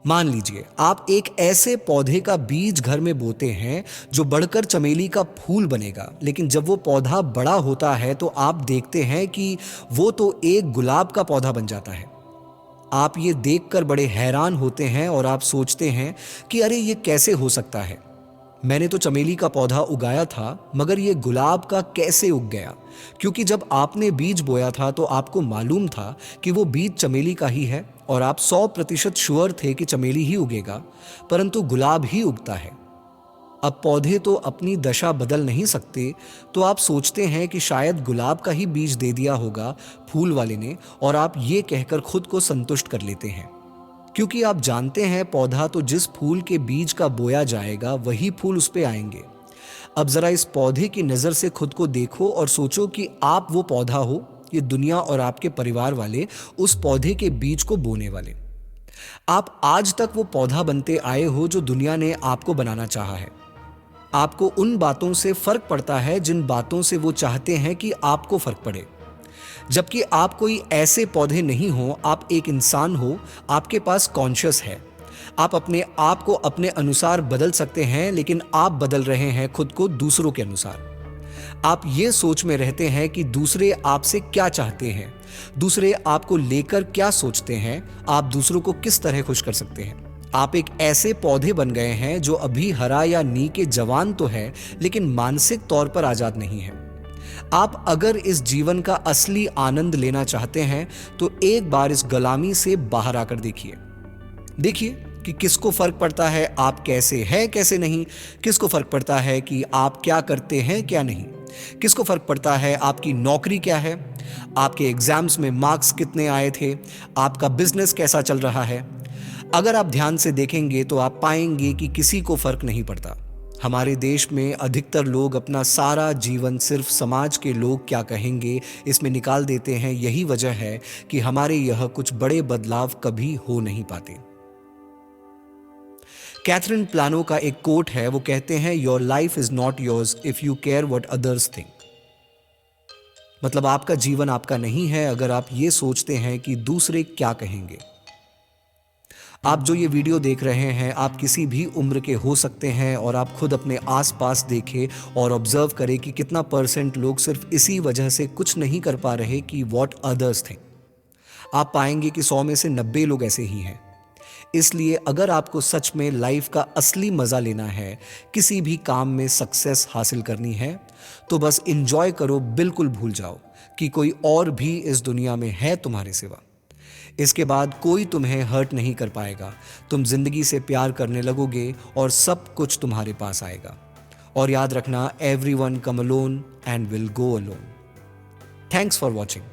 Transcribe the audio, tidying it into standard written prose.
मान लीजिए आप एक ऐसे पौधे का बीज घर में बोते हैं जो बढ़कर चमेली का फूल बनेगा, लेकिन जब वो पौधा बड़ा होता है तो आप देखते हैं कि वो तो एक गुलाब का पौधा बन जाता है। आप ये देखकर बड़े हैरान होते हैं और आप सोचते हैं कि अरे ये कैसे हो सकता है। मैंने तो चमेली का पौधा उगाया था, मगर ये गुलाब का कैसे उग गया? क्योंकि जब आपने बीज बोया था तो आपको मालूम था कि वो बीज चमेली का ही है और आप 100% श्योर थे कि चमेली ही उगेगा, परंतु गुलाब ही उगता है। अब पौधे तो अपनी दशा बदल नहीं सकते, तो आप सोचते हैं कि शायद गुलाब का ही बीज दे दिया होगा फूल वाले ने, और आप ये कहकर खुद को संतुष्ट कर लेते हैं। क्योंकि आप जानते हैं पौधा तो जिस फूल के बीज का बोया जाएगा वही फूल उस पे आएंगे। अब जरा इस पौधे की नज़र से खुद को देखो और सोचो कि आप वो पौधा हो, ये दुनिया और आपके परिवार वाले उस पौधे के बीज को बोने वाले। आप आज तक वो पौधा बनते आए हो जो दुनिया ने आपको बनाना चाहा है। आपको उन बातों से फर्क पड़ता है जिन बातों से वो चाहते हैं कि आपको फर्क पड़े। जबकि आप कोई ऐसे पौधे नहीं हो, आप एक इंसान हो, आपके पास कॉन्शियस है। आप अपने आप को अपने अनुसार बदल सकते हैं, लेकिन आप बदल रहे हैं खुद को दूसरों के अनुसार। आप ये सोच में रहते हैं कि दूसरे आपसे क्या चाहते हैं, दूसरे आपको लेकर क्या सोचते हैं, आप दूसरों को किस तरह खुश कर सकते हैं। आप एक ऐसे पौधे बन गए हैं जो अभी हरा या नी के जवान तो है, लेकिन मानसिक तौर पर आजाद नहीं है। आप अगर इस जीवन का असली आनंद लेना चाहते हैं तो एक बार इस गुलामी से बाहर आकर देखिए। देखिए कि किसको फर्क पड़ता है आप कैसे हैं कैसे नहीं, किसको फर्क पड़ता है कि आप क्या करते हैं क्या नहीं, किसको फर्क पड़ता है आपकी नौकरी क्या है, आपके एग्जाम्स में मार्क्स कितने आए थे, आपका बिजनेस कैसा चल रहा है। अगर आप ध्यान से देखेंगे तो आप पाएंगे कि किसी को फर्क नहीं पड़ता। हमारे देश में अधिकतर लोग अपना सारा जीवन सिर्फ समाज के लोग क्या कहेंगे इसमें निकाल देते हैं। यही वजह है कि हमारे यह कुछ बड़े बदलाव कभी हो नहीं पाते। कैथरीन प्लानो का एक कोट है, वो कहते हैं your life is not yours if you care what others think. मतलब आपका जीवन आपका नहीं है अगर आप ये सोचते हैं कि दूसरे क्या कहेंगे। आप जो ये वीडियो देख रहे हैं आप किसी भी उम्र के हो सकते हैं, और आप खुद अपने आसपास देखें और ऑब्जर्व करें कि कितना परसेंट लोग सिर्फ इसी वजह से कुछ नहीं कर पा रहे कि व्हाट अदर्स थिंक। आप पाएंगे कि 100 में से 90 लोग ऐसे ही हैं। इसलिए अगर आपको सच में लाइफ का असली मजा लेना है, किसी भी काम में सक्सेस हासिल करनी है, तो बस इंजॉय करो, बिल्कुल भूल जाओ कि कोई और भी इस दुनिया में है तुम्हारे सिवा। इसके बाद कोई तुम्हें हर्ट नहीं कर पाएगा। तुम जिंदगी से प्यार करने लगोगे और सब कुछ तुम्हारे पास आएगा। और याद रखना, everyone come alone and will go alone. Thanks for watching.